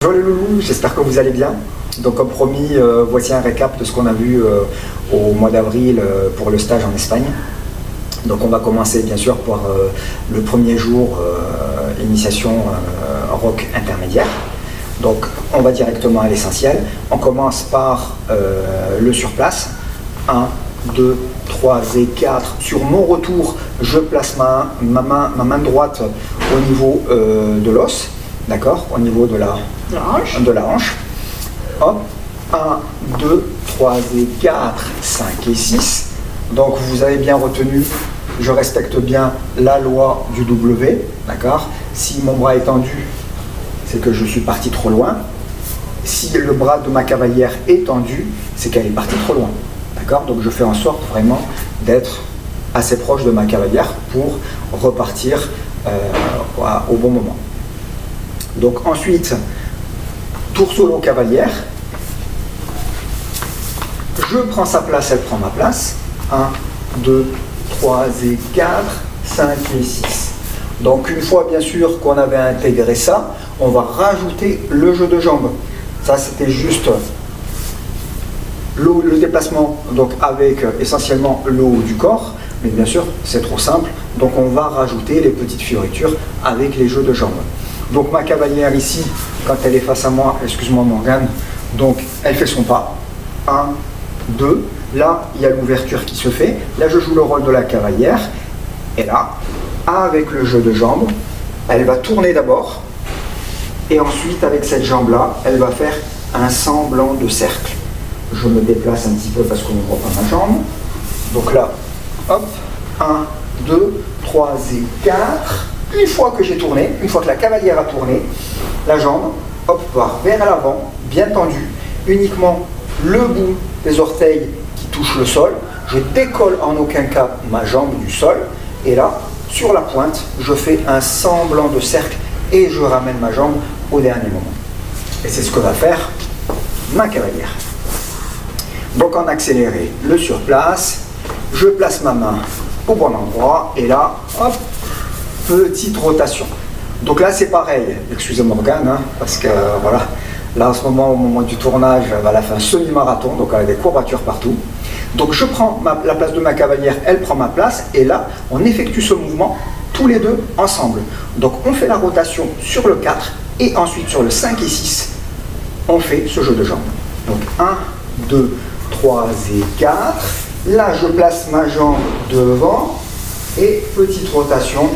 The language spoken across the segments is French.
Bonjour les loulous, j'espère que vous allez bien. Donc comme promis, voici un récap de ce qu'on a vu au mois d'avril pour le stage en Espagne. Donc on va commencer bien sûr par le premier jour, initiation rock intermédiaire. Donc on va directement à l'essentiel. On commence par le surplace. 1, 2, 3 et 4. Sur mon retour, je place ma main droite au niveau de l'os, d'accord, au niveau de la hanche. Hop, 1, 2, 3 et 4, 5 et 6. Donc vous avez bien retenu, je respecte bien la loi du W, d'accord. Si mon bras est tendu, c'est que je suis parti trop loin. Si le bras de ma cavalière est tendu, c'est qu'elle est partie trop loin. D'accord. Donc je fais en sorte vraiment d'être assez proche de ma cavalière pour repartir au bon moment. Donc ensuite, tour solo cavalière. Je prends sa place, elle prend ma place. 1, 2, 3 et 4, 5 et 6. Donc une fois bien sûr qu'on avait intégré ça, on va rajouter le jeu de jambes. Ça c'était juste le déplacement, donc avec essentiellement le haut du corps, mais bien sûr c'est trop simple, donc on va rajouter les petites fioritures avec les jeux de jambes. Donc ma cavalière ici, quand elle est face à moi, excuse-moi Morgane, donc elle fait son pas, 1, 2, là il y a l'ouverture qui se fait, là je joue le rôle de la cavalière, et là, avec le jeu de jambes, elle va tourner d'abord, et ensuite avec cette jambe là, elle va faire un semblant de cercle. Je me déplace un petit peu parce qu'on ne voit pas ma jambe. Donc là, hop, 1, 2, 3 et 4. Une fois que j'ai tourné, une fois que la cavalière a tourné, la jambe, hop, part vers l'avant, bien tendue, uniquement le bout des orteils qui touche le sol. Je décolle en aucun cas ma jambe du sol. Et là, sur la pointe, je fais un semblant de cercle et je ramène ma jambe au dernier moment. Et c'est ce que va faire ma cavalière. Donc en accéléré, le surplace, je place ma main au bon endroit et là, hop, petite rotation. Donc là c'est pareil, excusez Morgane, hein, parce que voilà, là en ce moment, au moment du tournage, elle a fait un semi-marathon, donc elle a des courbatures partout. Donc je prends la place de ma cavalière, elle prend ma place et là, on effectue ce mouvement tous les deux ensemble. Donc on fait la rotation sur le 4 et ensuite sur le 5 et 6, on fait ce jeu de jambes. Donc 1, 2, 3 et 4. Là, je place ma jambe devant et petite rotation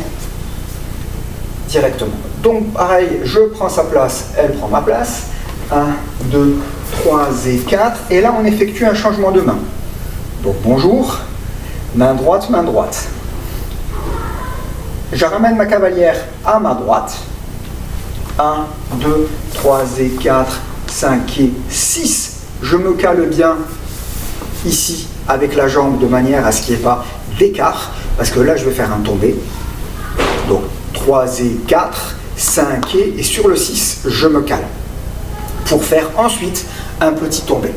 directement. Donc, pareil, je prends sa place, elle prend ma place. 1, 2, 3 et 4. Et là, on effectue un changement de main. Donc, bonjour. Main droite, main droite. Je ramène ma cavalière à ma droite. 1, 2, 3 et 4, 5 et 6. Je me cale bien ici avec la jambe de manière à ce qu'il n'y ait pas d'écart, parce que là je vais faire un tombé. Donc 3 et 4, 5 et sur le 6, je me cale pour faire ensuite un petit tombé.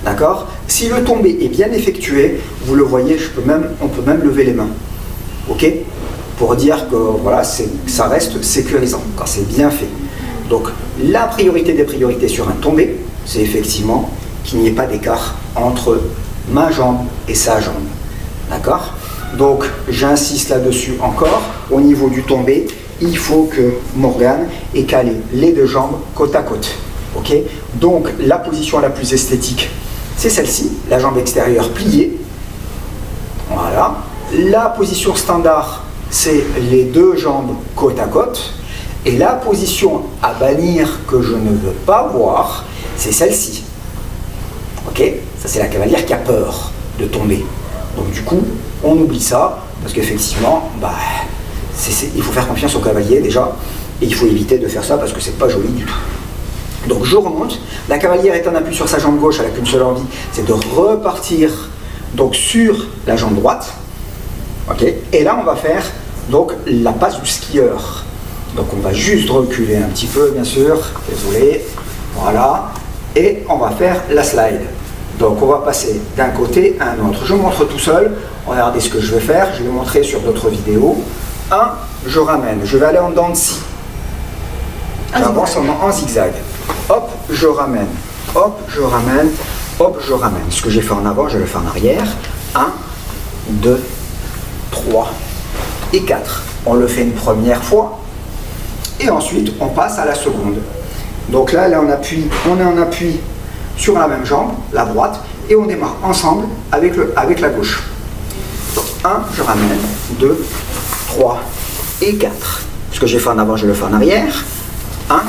D'accord? Si le tombé est bien effectué, vous le voyez, on peut même lever les mains. Ok? Pour dire que voilà, ça reste sécurisant quand c'est bien fait. Donc la priorité des priorités sur un tombé, c'est effectivement qu'il n'y ait pas d'écart entre ma jambe et sa jambe. D'accord? Donc j'insiste là-dessus encore. Au niveau du tombé, il faut que Morgane ait calé les deux jambes côte à côte. Ok? Donc la position la plus esthétique, c'est celle-ci, la jambe extérieure pliée. Voilà. La position standard, c'est les deux jambes côte à côte. Et la position à bannir que je ne veux pas voir, c'est celle-ci. Ok? Ça, c'est la cavalière qui a peur de tomber. Donc du coup, on oublie ça, parce qu'effectivement, il faut faire confiance au cavalier déjà, et il faut éviter de faire ça parce que c'est pas joli du tout. Donc je remonte, la cavalière est en appui sur sa jambe gauche, elle n'a qu'une seule envie, c'est de repartir donc sur la jambe droite. Ok? Et là, on va faire donc la passe du skieur. Donc on va juste reculer un petit peu, bien sûr, désolé, voilà, et on va faire la slide. Donc on va passer d'un côté à un autre. Je montre tout seul, regardez ce que je vais faire, je vais montrer sur d'autres vidéos. 1, je ramène, je vais aller en dents de scie. J'avance en zigzag. hop, je ramène, hop, je ramène, hop, je ramène. Ce que j'ai fait en avant, je le fais en arrière. 1, 2, 3 et 4. On le fait une première fois et ensuite on passe à la seconde. Donc là on est en appui sur la même jambe, la droite, et on démarre ensemble avec la gauche. Donc 1, je ramène, 2, 3 et 4. Ce que j'ai fait en avant, je le fais en arrière. 1,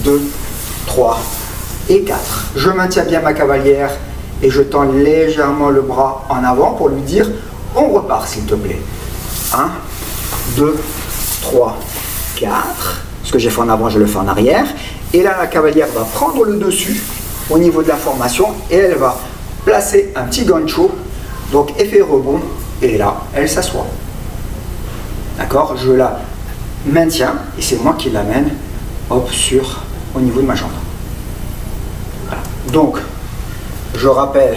2, 3 et 4. Je maintiens bien ma cavalière et je tends légèrement le bras en avant pour lui dire on repart s'il te plaît. 1, 2, 3, 4. Ce que j'ai fait en avant, je le fais en arrière. Et là, la cavalière va prendre le dessus au niveau de la formation et elle va placer un petit gancho, donc effet rebond, et là, elle s'assoit. D'accord? Je la maintiens et c'est moi qui l'amène hop, au niveau de ma jambe. Voilà. Donc, je rappelle,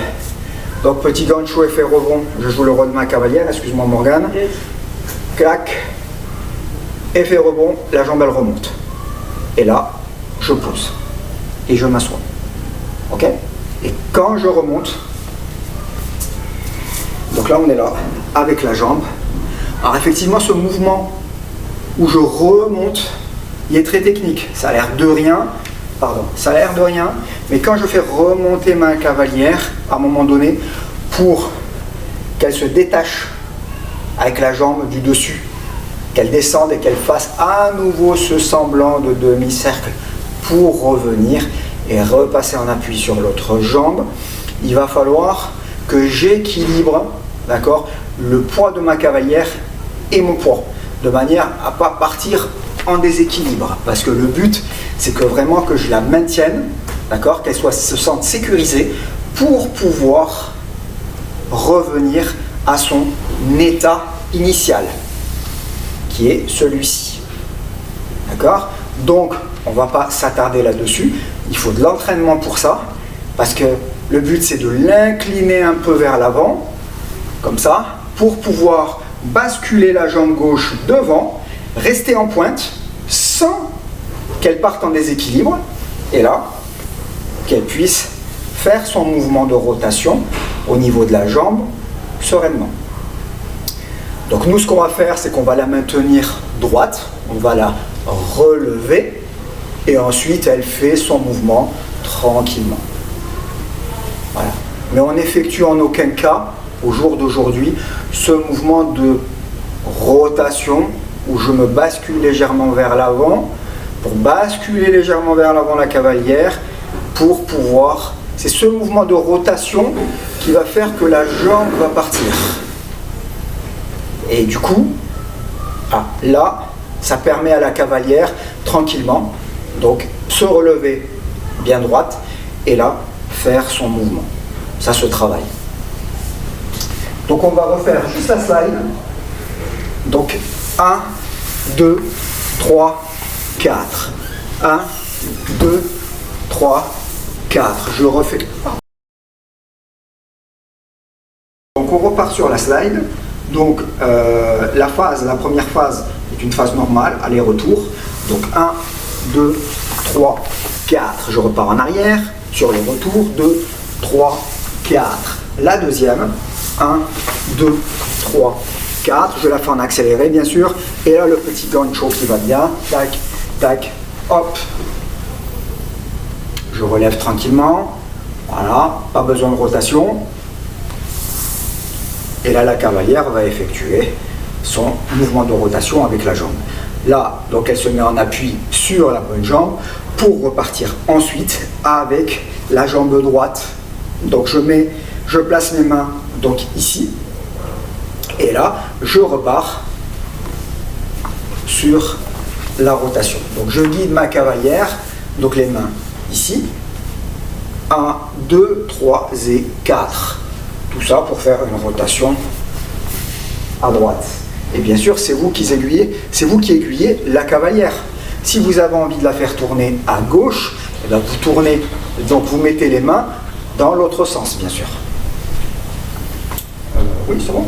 donc petit gancho, effet rebond, je joue le rôle de ma cavalière, excuse-moi Morgane. Clac, effet rebond, la jambe elle remonte. Et là, je pousse et je m'assois. Ok? Et quand je remonte, donc là on est là, avec la jambe. Alors effectivement ce mouvement où je remonte, il est très technique. Ça a l'air de rien, mais quand je fais remonter ma cavalière, à un moment donné, pour qu'elle se détache avec la jambe du dessus, qu'elle descende et qu'elle fasse à nouveau ce semblant de demi-cercle pour revenir et repasser en appui sur l'autre jambe, il va falloir que j'équilibre, d'accord, le poids de ma cavalière et mon poids, de manière à ne pas partir en déséquilibre, parce que le but c'est que vraiment que je la maintienne, d'accord, qu'elle se sente sécurisée pour pouvoir revenir à son état initial, qui est celui-ci. D'accord? Donc, on ne va pas s'attarder là-dessus. Il faut de l'entraînement pour ça, parce que le but, c'est de l'incliner un peu vers l'avant, comme ça, pour pouvoir basculer la jambe gauche devant, rester en pointe, sans qu'elle parte en déséquilibre, et là, qu'elle puisse faire son mouvement de rotation au niveau de la jambe sereinement. Donc nous, ce qu'on va faire, c'est qu'on va la maintenir droite, on va la relever, et ensuite elle fait son mouvement tranquillement. Voilà. Mais on n'effectue en aucun cas, au jour d'aujourd'hui, ce mouvement de rotation où je me bascule légèrement vers l'avant, pour basculer légèrement vers l'avant la cavalière, pour pouvoir... C'est ce mouvement de rotation qui va faire que la jambe va partir. Et du coup, là, ça permet à la cavalière, tranquillement, donc se relever bien droite, et là, faire son mouvement. Ça se travaille. Donc on va refaire juste la slide. Donc 1, 2, 3, 4. 1, 2, 3, 4. Je refais. Donc on repart sur la slide. Donc la première phase est une phase normale, aller-retour. Donc 1, 2, 3, 4. Je repars en arrière sur le retour. 2, 3, 4. La deuxième. 1, 2, 3, 4. Je la fais en accéléré, bien sûr. Et là, le petit gancho qui va bien. Tac, tac, hop. Je relève tranquillement. Voilà, pas besoin de rotation. Et là, la cavalière va effectuer son mouvement de rotation avec la jambe. Là, donc elle se met en appui sur la bonne jambe pour repartir ensuite avec la jambe droite. Donc je place mes mains donc ici. Et là, je repars sur la rotation. Donc je guide ma cavalière, donc les mains ici. 1, 2, 3 et 4. Tout ça pour faire une rotation à droite. Et bien sûr, c'est vous qui aiguillez la cavalière. Si vous avez envie de la faire tourner à gauche, eh bien vous tournez, donc vous mettez les mains dans l'autre sens, bien sûr. Oui, c'est bon.